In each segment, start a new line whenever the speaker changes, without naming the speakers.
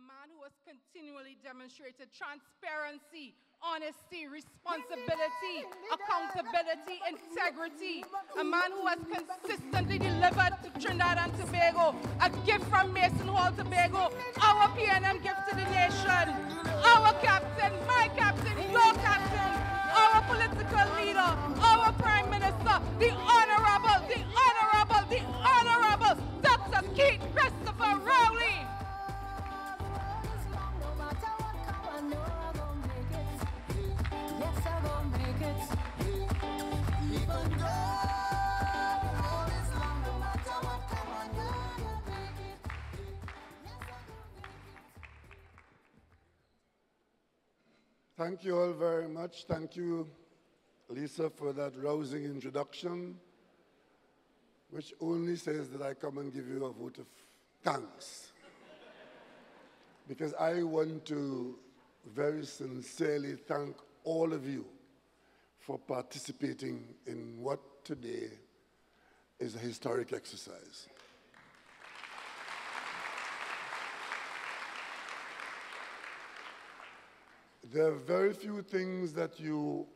man who has continually demonstrated transparency, honesty, responsibility, accountability, integrity. A man who has consistently delivered to Trinidad and Tobago a gift from Mason Hall, Tobago, our PNM gift to the nation. Our captain, my captain, your captain, our political leader, our Prime Minister, the Honorable Dr. Keith Christopher Rowley.
Thank you all very much. Thank you, Lisa, for that rousing introduction, which only says that I come and give you a vote of thanks. Because I want to very sincerely thank all of you for participating in what today is a historic exercise. There are very few things that you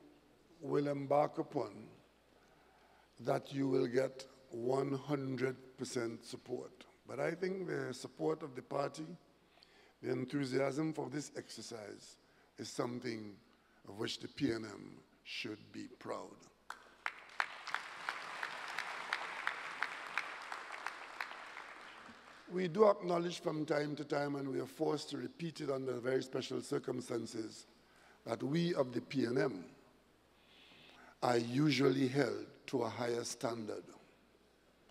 will embark upon that you will get 100% support. But I think the support of the party, the enthusiasm for this exercise is something of which the PNM should be proud. We do acknowledge from time to time, and we are forced to repeat it under very special circumstances, that we of the PNM are usually held to a higher standard.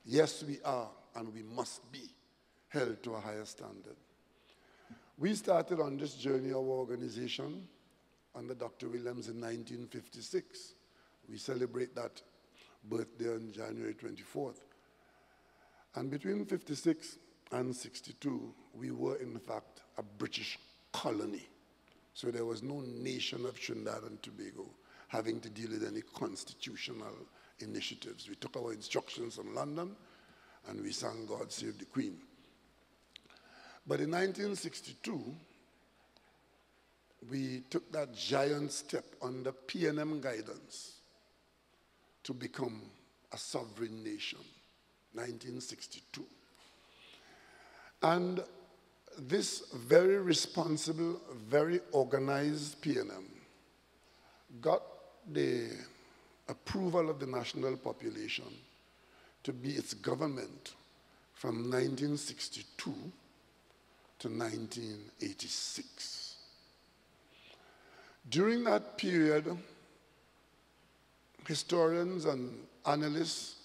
Yes, we are, and we must be held to a higher standard. We started on this journey of our organization under Dr. Williams in 1956. We celebrate that birthday on January 24th. And between 56 and 62, we were in fact a British colony. So there was no nation of Trinidad and Tobago having to deal with any constitutional initiatives. We took our instructions from London and we sang God Save the Queen. But in 1962, we took that giant step under PNM guidance to become a sovereign nation, 1962. And this very responsible, very organized PNM got the approval of the national population to be its government from 1962 to 1986. During that period, historians and analysts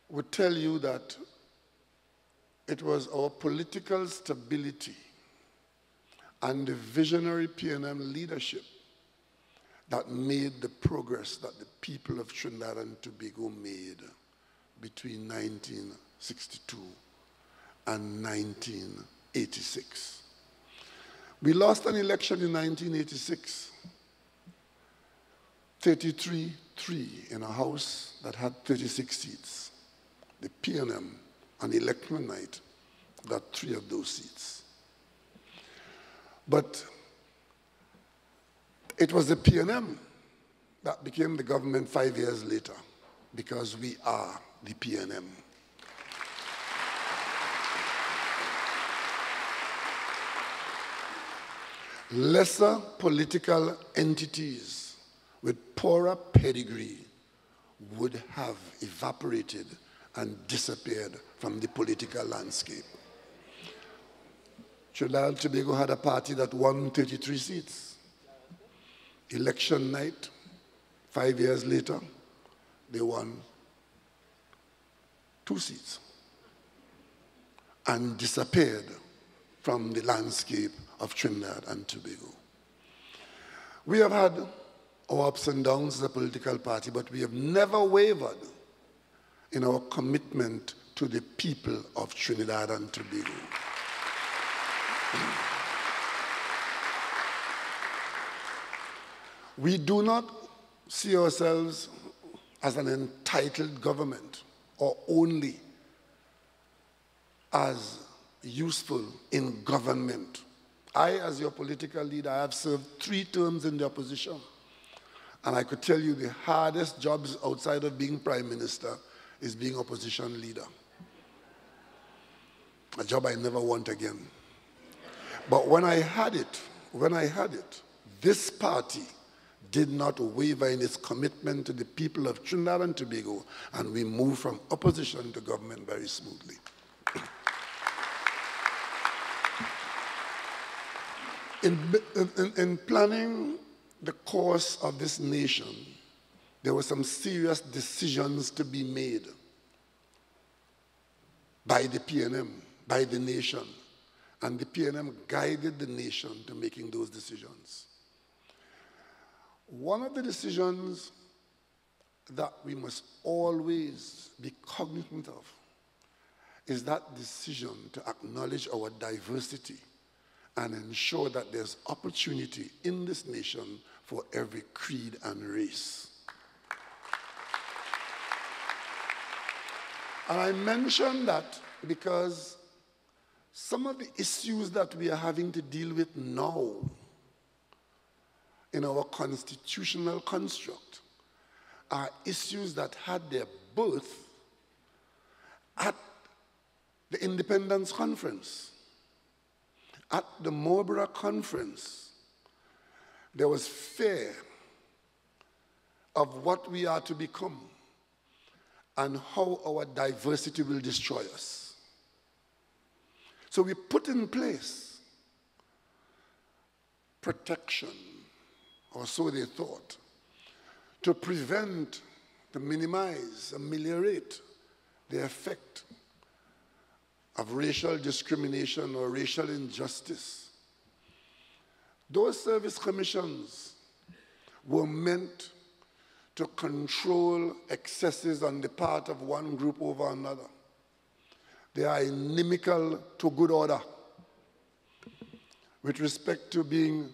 would tell you that it was our political stability and the visionary PNM leadership that made the progress that the people of Trinidad and Tobago made between 1962 and 1986. We lost an election in 1986, 33-3 in a house that had 36 seats. The PNM on election night got 3 of those seats. But it was the PNM that became the government 5 years later, because we are the PNM. Lesser political entities with poorer pedigree would have evaporated and disappeared from the political landscape. Trinidad and Tobago had a party that won 33 seats. Election night, 5 years later, they won 2 seats and disappeared from the landscape of Trinidad and Tobago. We have had our ups and downs as a political party, but we have never wavered in our commitment to the people of Trinidad and Tobago. We do not see ourselves as an entitled government or only as useful in government. I, as your political leader, I have served 3 terms in the opposition. And I could tell you the hardest jobs outside of being prime minister is being opposition leader. A job I never want again. But when I had it, this party did not waver in its commitment to the people of Trinidad and Tobago, and we moved from opposition to government very smoothly. In planning the course of this nation, there were some serious decisions to be made by the PNM, by the nation, and the PNM guided the nation to making those decisions. One of the decisions that we must always be cognizant of is that decision to acknowledge our diversity and ensure that there's opportunity in this nation for every creed and race. And I mention that because some of the issues that we are having to deal with now in our constitutional construct are issues that had their birth at the Independence Conference. At the Marlborough Conference, there was fear of what we are to become and how our diversity will destroy us. So we put in place protection, or so they thought, to prevent, to minimize, ameliorate the effect of racial discrimination or racial injustice. Those service commissions were meant to control excesses on the part of one group over another. They are inimical to good order with respect to being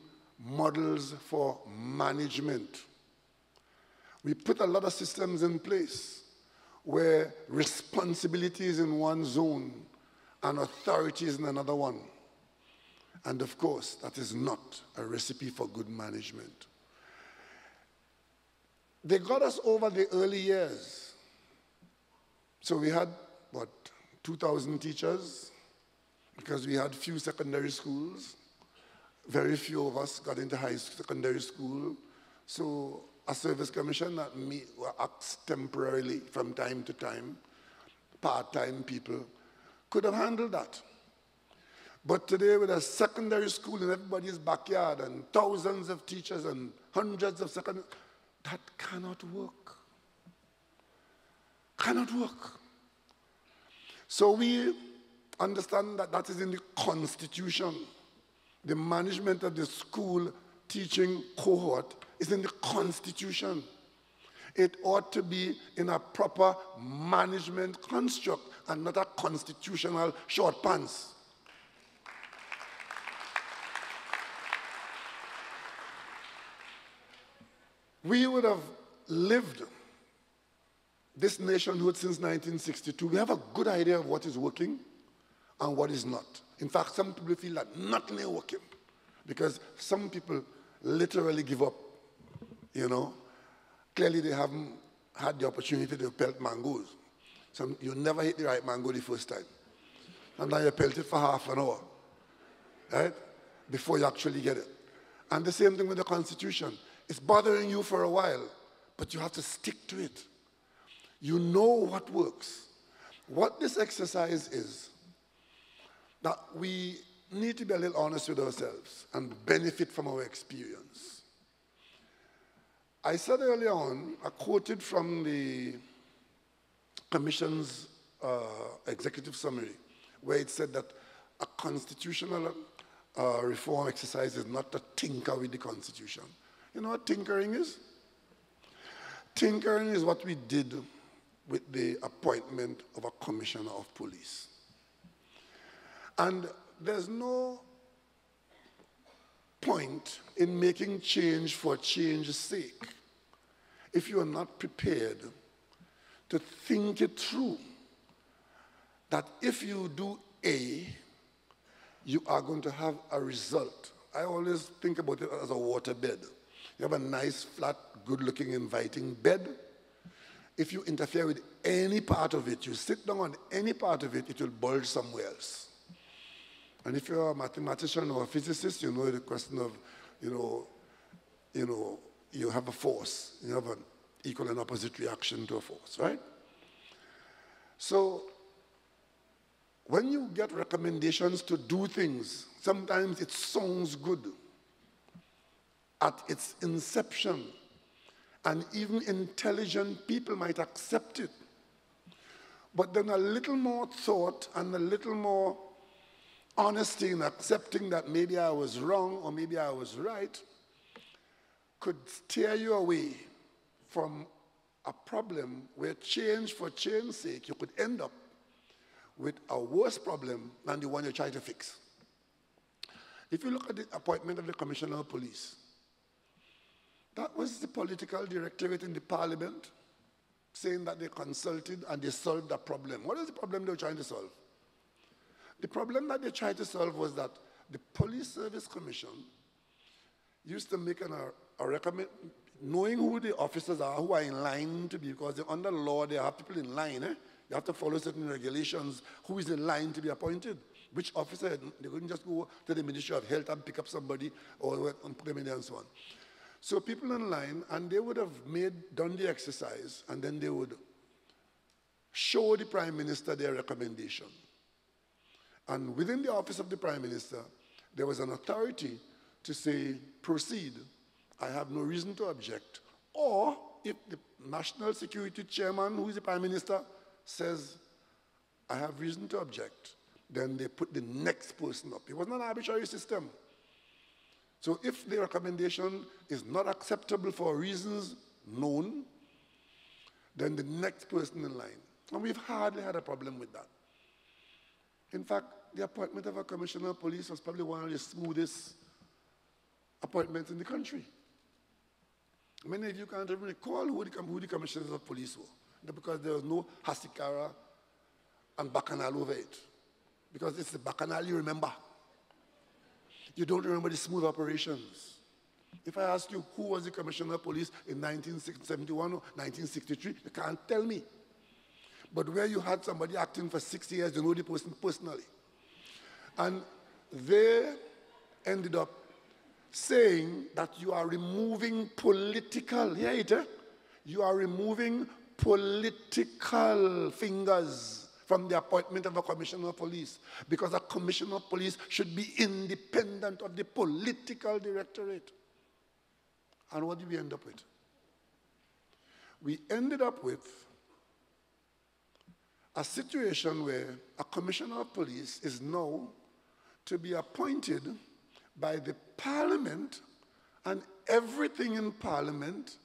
models for management. We put a lot of systems in place where responsibility is in one zone and authority is in another one. And of course, that is not a recipe for good management. They got us over the early years. So we had, 2,000 teachers, because we had few secondary schools. Very few of us got into secondary school. So a service commission that acts temporarily from time to time, part-time people, could have handled that. But today, with a secondary school in everybody's backyard and thousands of teachers and hundreds of secondary, that cannot work. Cannot work. So we understand that that is in the Constitution. The management of the school teaching cohort is in the Constitution. It ought to be in a proper management construct and not a constitutional short pants. We would have lived this nationhood since 1962. We have a good idea of what is working and what is not. In fact, some people feel that nothing is working because some people literally give up, you know. Clearly, they haven't had the opportunity to pelt mangoes. So you never hit the right mango the first time. Sometimes you pelt it for half an hour, right, before you actually get it. And the same thing with the Constitution. It's bothering you for a while, but you have to stick to it. You know what works. What this exercise is, that we need to be a little honest with ourselves and benefit from our experience. I said earlier on, I quoted from the Commission's executive summary, where it said that a constitutional reform exercise is not to tinker with the Constitution. You know what tinkering is? Tinkering is what we did with the appointment of a commissioner of police. And there's no point in making change for change's sake if you are not prepared to think it through. That if you do A, you are going to have a result. I always think about it as a waterbed. You have a nice, flat, good-looking, inviting bed. If you interfere with any part of it, you sit down on any part of it, it will bulge somewhere else. And if you're a mathematician or a physicist, you know the question of, you have a force. You have an equal and opposite reaction to a force, right? So when you get recommendations to do things, sometimes it sounds good at its inception, and even intelligent people might accept it. But then a little more thought and a little more honesty in accepting that maybe I was wrong or maybe I was right could steer you away from a problem where change for change's sake, you could end up with a worse problem than the one you try to fix. If you look at the appointment of the Commissioner of Police, that was the political directorate in the Parliament saying that they consulted and they solved the problem. What is the problem they were trying to solve? The problem that they tried to solve was that the Police Service Commission used to make a recommend, knowing who the officers are, who are in line to be, because under law they have people in line. You have to follow certain regulations, who is in line to be appointed. Which officer, they couldn't just go to the Ministry of Health and pick up somebody or put them in there and so on. So people in line, and they would have done the exercise, and then they would show the Prime Minister their recommendation. And within the office of the Prime Minister, there was an authority to say, proceed, I have no reason to object. Or if the National Security Chairman, who is the Prime Minister, says, I have reason to object, then they put the next person up. It wasn't an arbitrary system. So if the recommendation is not acceptable for reasons known, then the next person in line. And we've hardly had a problem with that. In fact, the appointment of a Commissioner of Police was probably one of the smoothest appointments in the country. Many of you can't even recall who the Commissioners of Police were, because there was no Hasikara and Bacchanal over it. Because it's the Bacchanal you remember. You don't remember the smooth operations. If I ask you who was the Commissioner of Police in 1971 or 1963, you can't tell me. But where you had somebody acting for 6 years, you know the person personally. And they ended up saying that you are removing political, hear it, you are removing political fingers from the appointment of a Commissioner of Police, because a Commissioner of Police should be independent of the political directorate. And what did we end up with? We ended up with a situation where a Commissioner of Police is now to be appointed by the Parliament, and everything in Parliament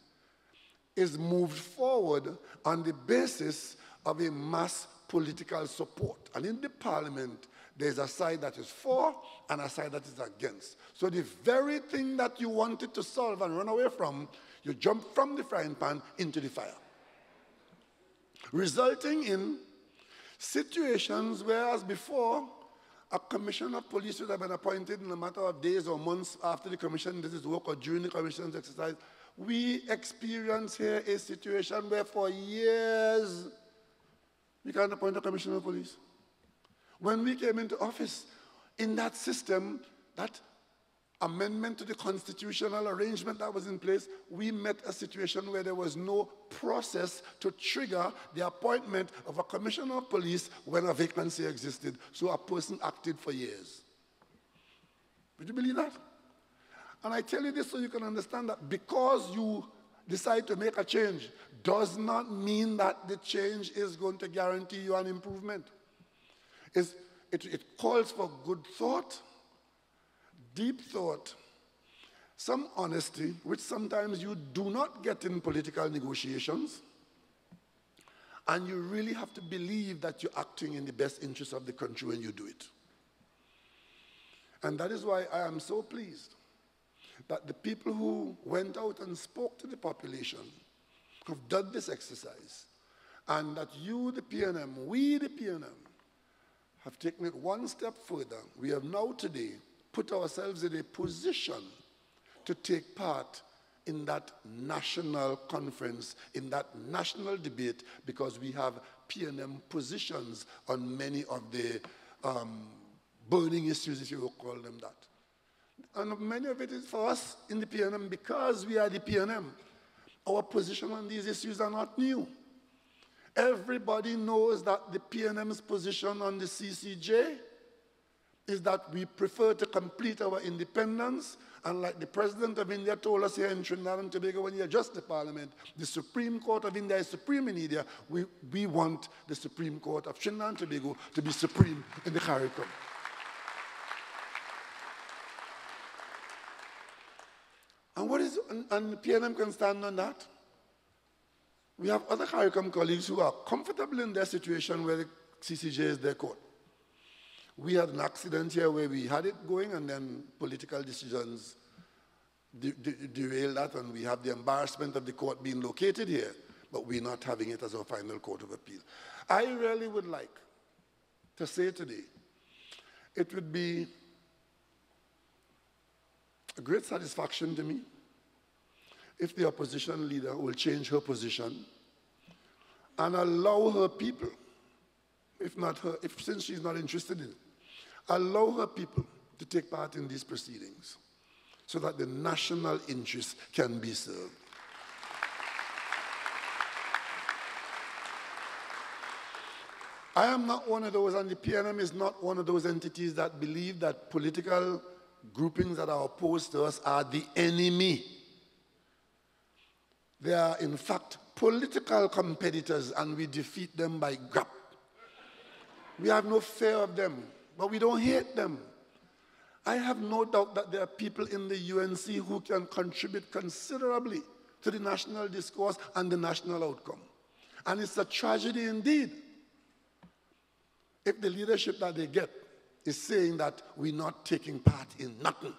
is moved forward on the basis of a mass political support. And in the Parliament, there's a side that is for and a side that is against. So the very thing that you wanted to solve and run away from, you jump from the frying pan into the fire, resulting in situations whereas before, a Commissioner of Police would have been appointed in a matter of days or months after the Commission did its work or during the Commission's exercise. We experience here a situation where for years, we can't appoint a Commissioner of Police. When we came into office, in that system, that amendment to the constitutional arrangement that was in place, we met a situation where there was no process to trigger the appointment of a Commissioner of Police when a vacancy existed. So a person acted for years. Would you believe that? And I tell you this so you can understand that because you decide to make a change does not mean that the change is going to guarantee you an improvement. It calls for good thought, deep thought, some honesty, which sometimes you do not get in political negotiations, and you really have to believe that you're acting in the best interest of the country when you do it. And that is why I am so pleased that the people who went out and spoke to the population have done this exercise, and that you, the PNM, we, the PNM, have taken it one step further. We have now today put ourselves in a position to take part in that national conference, in that national debate, because we have PNM positions on many of the burning issues, if you will call them that. And many of it is for us in the PNM because we are the PNM. Our position on these issues are not new. Everybody knows that the PNM's position on the CCJ is that we prefer to complete our independence, and like the President of India told us here in Trinidad and Tobago when he addressed the Parliament, the Supreme Court of India is supreme in India. We want the Supreme Court of Trinidad and Tobago to be supreme in the CARICOM. And the PNM can stand on that. We have other CARICOM colleagues who are comfortable in their situation where the CCJ is their court. We had an accident here where we had it going and then political decisions derailed that, and we have the embarrassment of the court being located here, but we're not having it as our final court of appeal. I really would like to say today, it would be a great satisfaction to me if the opposition leader will change her position and allow her people, since she's not interested in it, allow her people to take part in these proceedings so that the national interest can be served. I am not one of those, and the PNM is not one of those entities that believe that political groupings that are opposed to us are the enemy. They are, in fact, political competitors, and we defeat them by grab. We have no fear of them, but we don't hate them. I have no doubt that there are people in the UNC who can contribute considerably to the national discourse and the national outcome. And it's a tragedy indeed if the leadership that they get is saying that we're not taking part in nothing.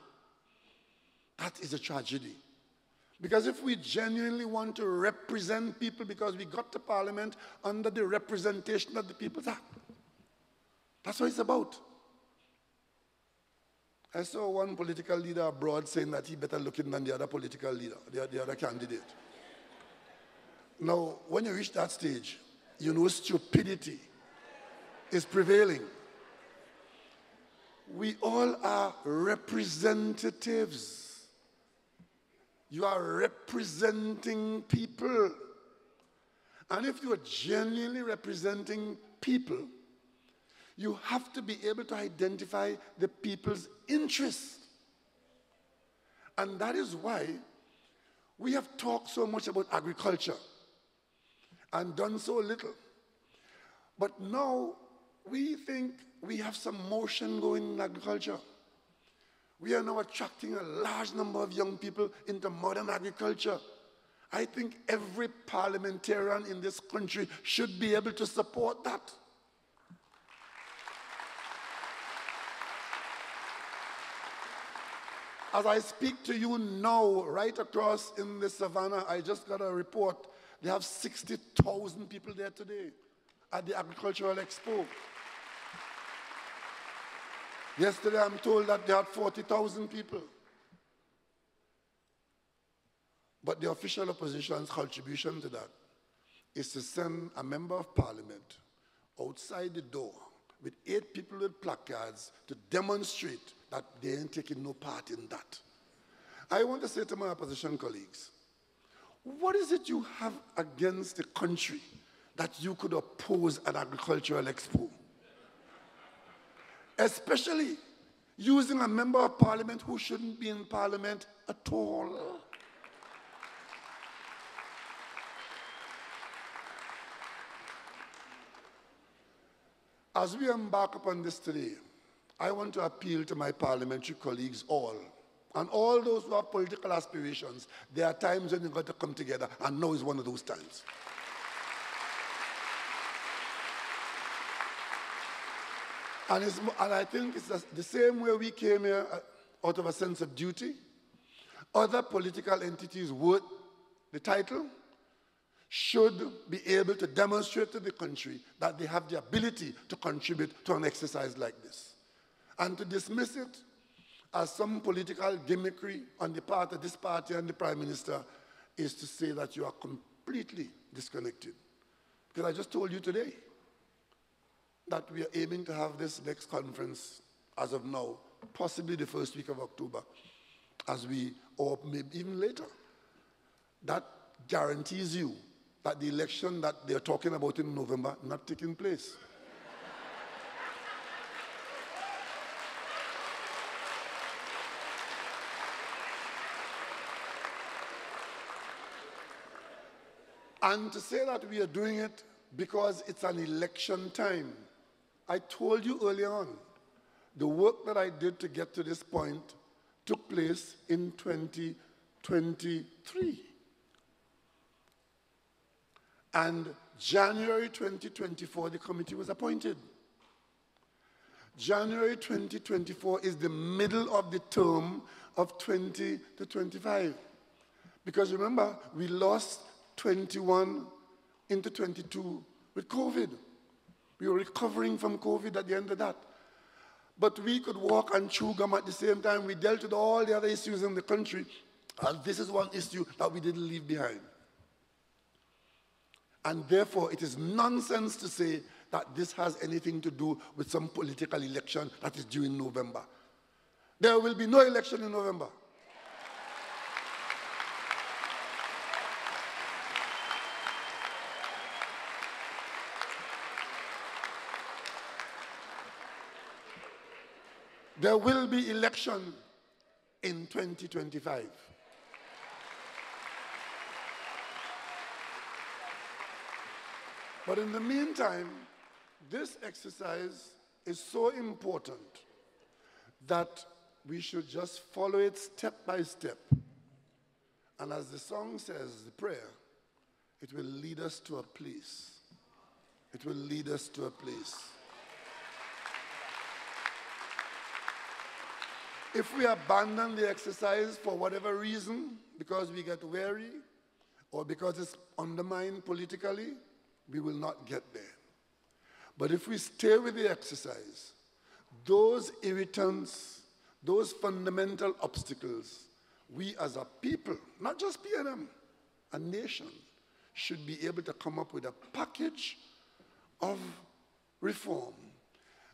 That is a tragedy. Because if we genuinely want to represent people, because we got to Parliament under the representation of the People's Act, that's what it's about. I saw one political leader abroad saying that he better looking than the other political leader, the other candidate. Now, when you reach that stage, you know stupidity is prevailing. We all are representatives. You are representing people. And if you are genuinely representing people, you have to be able to identify the people's interests. And that is why we have talked so much about agriculture and done so little. But now we think we have some motion going in agriculture. We are now attracting a large number of young people into modern agriculture. I think every parliamentarian in this country should be able to support that. As I speak to you now, right across in the savannah, I just got a report. They have 60,000 people there today at the Agricultural Expo. Yesterday, I'm told that they had 40,000 people. But the official opposition's contribution to that is to send a member of parliament outside the door with 8 people with placards to demonstrate that they ain't taking no part in that. I want to say to my opposition colleagues, what is it you have against the country that you could oppose an agricultural expo? Especially using a member of parliament who shouldn't be in parliament at all. As we embark upon this today, I want to appeal to my parliamentary colleagues all, and all those who have political aspirations. There are times when you've got to come together, and now is one of those times. And I think it's the same way we came here out of a sense of duty. Other political entities worth the title should be able to demonstrate to the country that they have the ability to contribute to an exercise like this. And to dismiss it as some political gimmickry on the part of this party and the Prime Minister is to say that you are completely disconnected. Because I just told you today that we are aiming to have this next conference as of now, possibly the first week of October, or maybe even later. That guarantees you that the election that they're talking about in November not taking place. And to say that we are doing it because it's an election time, I told you earlier on, the work that I did to get to this point took place in 2023. And January 2024, the committee was appointed. January 2024 is the middle of the term of 20 to 25. Because remember, we lost 21 into 22 with COVID. We were recovering from COVID at the end of that. But we could walk and chew gum at the same time. We dealt with all the other issues in the country, and this is one issue that we didn't leave behind. And therefore, it is nonsense to say that this has anything to do with some political election that is due in November. There will be no election in November. There will be election in 2025. But in the meantime, this exercise is so important that we should just follow it step by step. And as the song says, the prayer, it will lead us to a place. It will lead us to a place. If we abandon the exercise for whatever reason, because we get weary or because it's undermined politically, we will not get there. But if we stay with the exercise, those irritants, those fundamental obstacles, we as a people, not just PNM, a nation, should be able to come up with a package of reform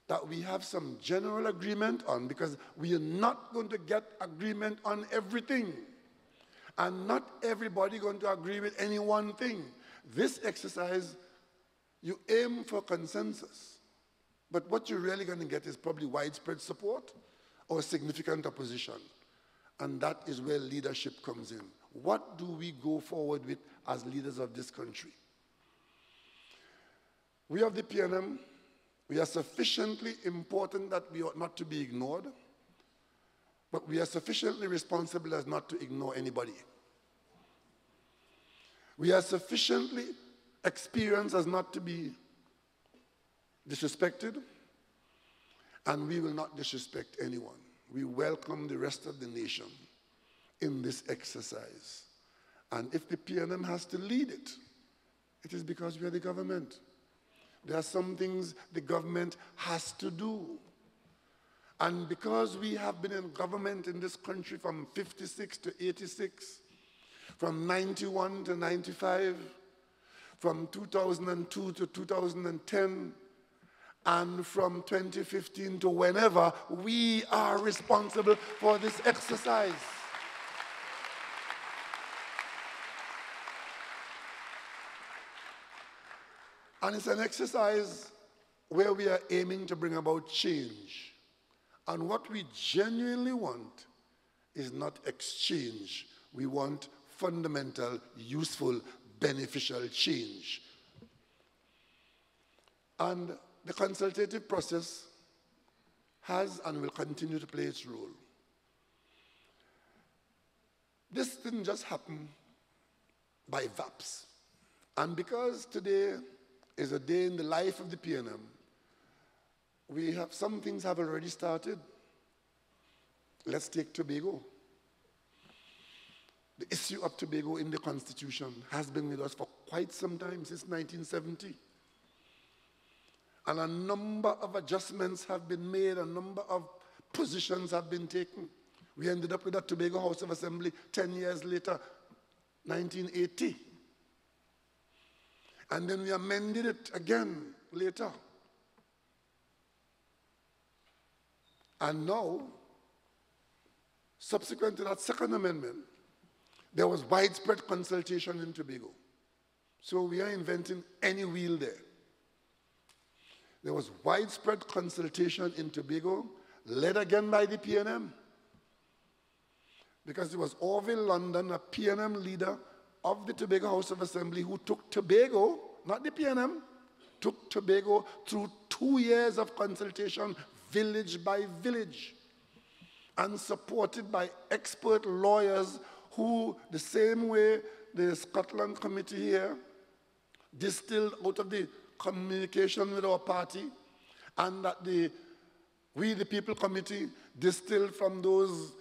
that we have some general agreement on, because we are not going to get agreement on everything. And not everybody going to agree with any one thing. This exercise, you aim for consensus. But what you're really going to get is probably widespread support or significant opposition. And that is where leadership comes in. What do we go forward with as leaders of this country? We of the PNM, we are sufficiently important that we ought not to be ignored, but we are sufficiently responsible as not to ignore anybody. We are sufficiently experienced as not to be disrespected, and we will not disrespect anyone. We welcome the rest of the nation in this exercise. And if the PNM has to lead it, it is because we are the government. There are some things the government has to do. And because we have been in government in this country from 56 to 86, from 91 to 95, from 2002 to 2010, and from 2015 to whenever, we are responsible for this exercise. And it's an exercise where we are aiming to bring about change. And what we genuinely want is not exchange. We want fundamental, useful, beneficial change. And the consultative process has and will continue to play its role. This didn't just happen by VAPS. And because today is a day in the life of the PNM, some things have already started. Let's take Tobago. The issue of Tobago in the Constitution has been with us for quite some time, since 1970. And a number of adjustments have been made, a number of positions have been taken. We ended up with a Tobago House of Assembly 10 years later, 1980. And then we amended it again later. And now, subsequent to that second amendment, there was widespread consultation in Tobago. So we are inventing any wheel there. There was widespread consultation in Tobago, led again by the PNM. Because it was Orville London, a PNM leader of the Tobago House of Assembly, who took Tobago, not the PNM, took Tobago through 2 years of consultation, village by village, and supported by expert lawyers who, the same way the Scotland Committee here distilled out of the communication with our party, and that we the People Committee distilled from those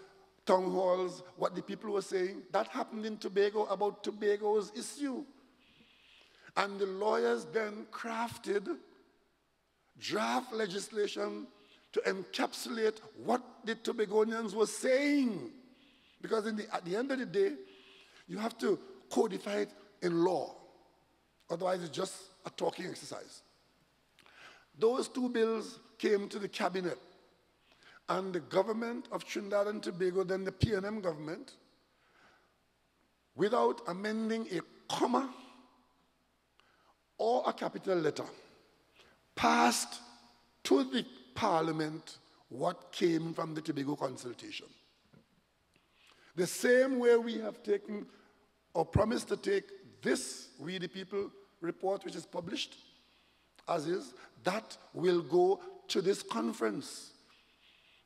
town halls what the people were saying. That happened in Tobago about Tobago's issue. And the lawyers then crafted draft legislation to encapsulate what the Tobagonians were saying. Because at the end of the day, you have to codify it in law. Otherwise, it's just a talking exercise. Those two bills came to the cabinet. And the government of Trinidad and Tobago, then the PNM government, without amending a comma or a capital letter, passed to the Parliament what came from the Tobago consultation. The same way we have taken or promised to take this We the People report, which is published as is, that will go to this conference.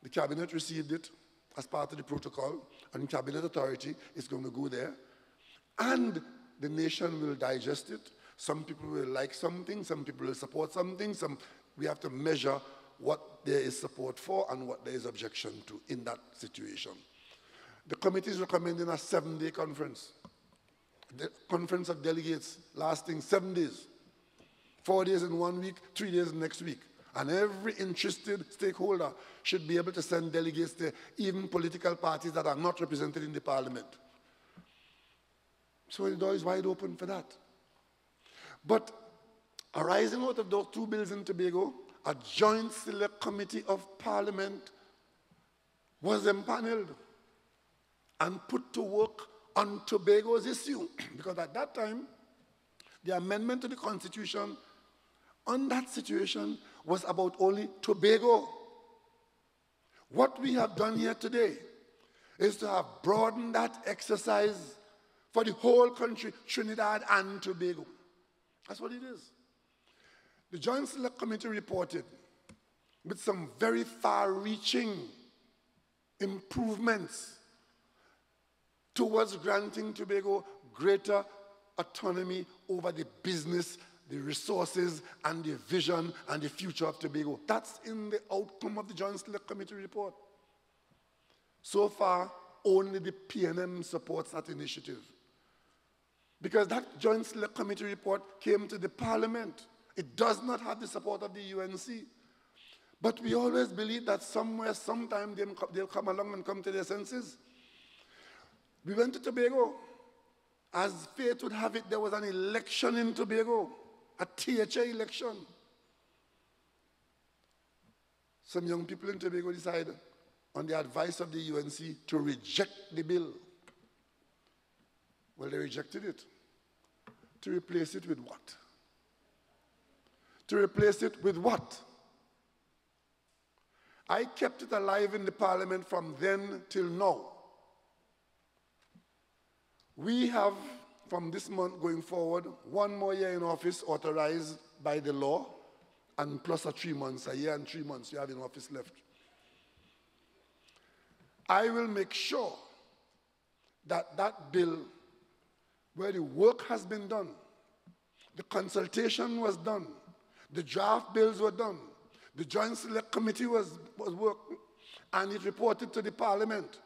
The cabinet received it as part of the protocol, and cabinet authority is going to go there, and the nation will digest it. Some people will like something, some people will support something, we have to measure what there is support for and what there is objection to in that situation. The committee is recommending a 7-day conference. The conference of delegates lasting 7 days. 4 days in 1 week, 3 days next week. And every interested stakeholder should be able to send delegates there, even political parties that are not represented in the parliament. So the door is wide open for that. But arising out of those two bills in Tobago, a joint select committee of parliament was empaneled and put to work on Tobago's issue. Because at that time, the amendment to the Constitution on that situation was about only Tobago. What we have done here today is to have broadened that exercise for the whole country, Trinidad and Tobago. That's what it is. The Joint Select Committee reported with some very far-reaching improvements towards granting Tobago greater autonomy over the business, the resources, and the vision and the future of Tobago. That's in the outcome of the Joint Select Committee report. So far, only the PNM supports that initiative. Because that Joint Select Committee report came to the Parliament. It does not have the support of the UNC. But we always believe that somewhere, sometime, they'll come along and come to their senses. We went to Tobago. As fate would have it, there was an election in Tobago, a THA election. Some young people in Tobago decided, on the advice of the UNC, to reject the bill. Well, they rejected it. To replace it with what? To replace it with what? I kept it alive in the Parliament from then till now. We have, from this month going forward, 1 more year in office authorized by the law, and plus a 3 months, a year and 3 months you have in office left. I will make sure that that bill, where the work has been done, the consultation was done, the draft bills were done, the Joint Select Committee was working, and it reported to the Parliament.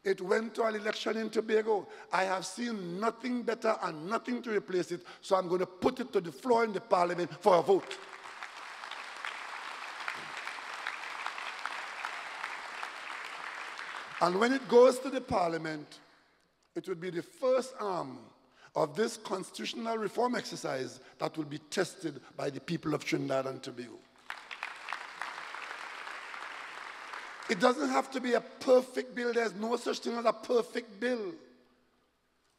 It went to an election in Tobago. I have seen nothing better and nothing to replace it, so I'm going to put it to the floor in the parliament for a vote. And when it goes to the parliament, it will be the first arm of this constitutional reform exercise that will be tested by the people of Trinidad and Tobago. It doesn't have to be a perfect bill. There's no such thing as a perfect bill.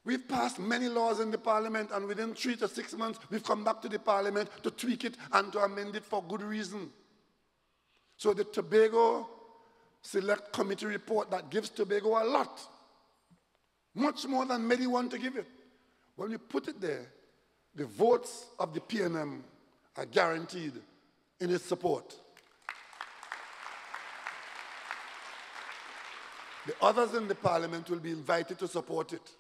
We've passed many laws in the parliament, and within 3 to 6 months, we've come back to the parliament to tweak it and to amend it for good reason. So the Tobago Select Committee report that gives Tobago a lot, much more than many want to give it. When we put it there, the votes of the PNM are guaranteed in its support. The others in the parliament will be invited to support it.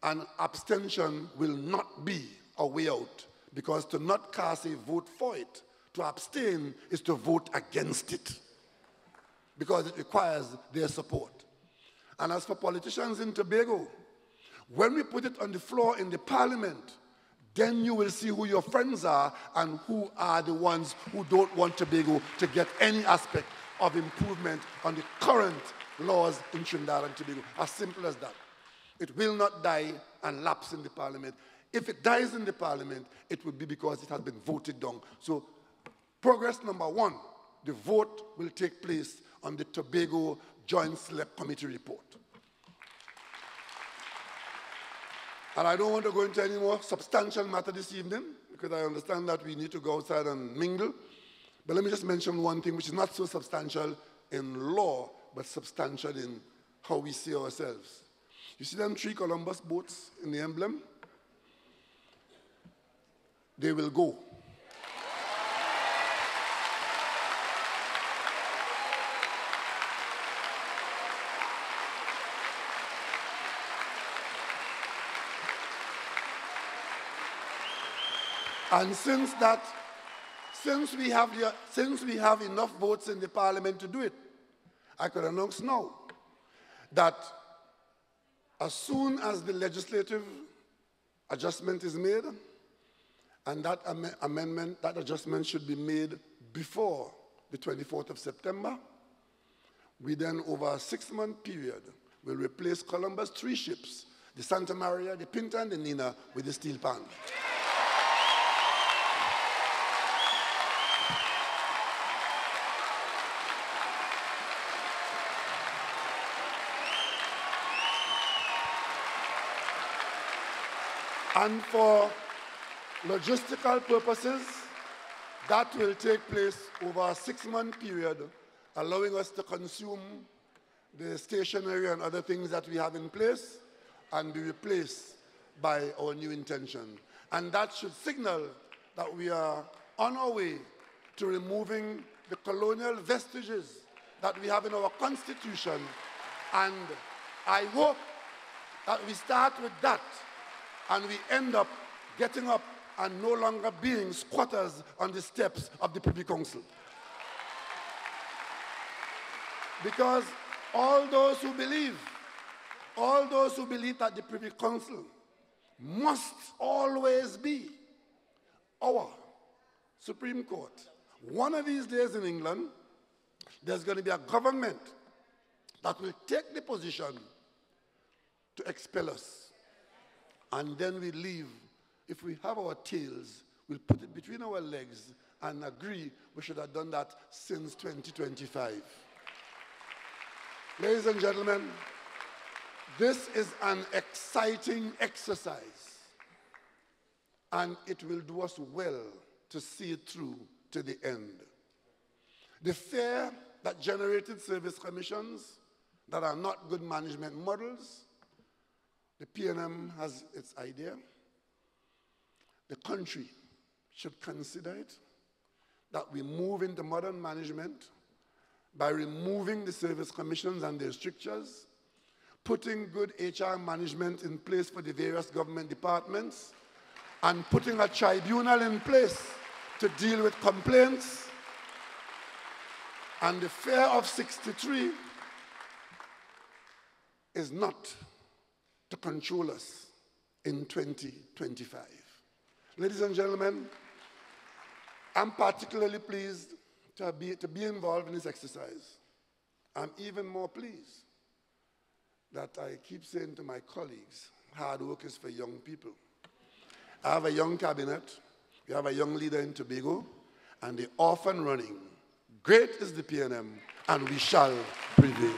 And abstention will not be a way out, because to not cast a vote for it, to abstain, is to vote against it, because it requires their support. And as for politicians in Tobago, when we put it on the floor in the parliament, then you will see who your friends are and who are the ones who don't want Tobago to get any aspect of improvement on the current laws in Trinidad and Tobago. As simple as that. It will not die and lapse in the parliament. If it dies in the parliament, it will be because it has been voted down. So progress number 1, the vote will take place on the Tobago Joint Select Committee report. And I don't want to go into any more substantial matter this evening, because I understand that we need to go outside and mingle. But let me just mention one thing which is not so substantial in law, but substantial in how we see ourselves. You see them 3 Columbus boats in the emblem? They will go. And since we have enough votes in the parliament to do it, I could announce now that as soon as the legislative adjustment is made, and that that adjustment should be made before the 24th of September, we then, over a 6-month period, will replace Columbus' 3 ships, the Santa Maria, the Pinta, and the Nina, with the steel pan. And for logistical purposes, that will take place over a 6-month period, allowing us to consume the stationery and other things that we have in place and be replaced by our new intention. And that should signal that we are on our way to removing the colonial vestiges that we have in our Constitution. And I hope that we start with that, and we end up getting up and no longer being squatters on the steps of the Privy Council. Because all those who believe that the Privy Council must always be our Supreme Court, one of these days in England, there's going to be a government that will take the position to expel us. And then we leave. If we have our tails, we'll put it between our legs and agree we should have done that since 2025. Ladies and gentlemen, this is an exciting exercise, and it will do us well to see it through to the end. The fear that generated service commissions that are not good management models, the PNM has its idea. The country should consider it, that we move into modern management by removing the service commissions and their strictures, putting good HR management in place for the various government departments, and putting a tribunal in place to deal with complaints. And the fear of 63 is not to control us in 2025. Ladies and gentlemen, I'm particularly pleased to be involved in this exercise. I'm even more pleased that I keep saying to my colleagues, hard work is for young people. I have a young cabinet, we have a young leader in Tobago, and they're off and running. Great is the PNM, and we shall prevail.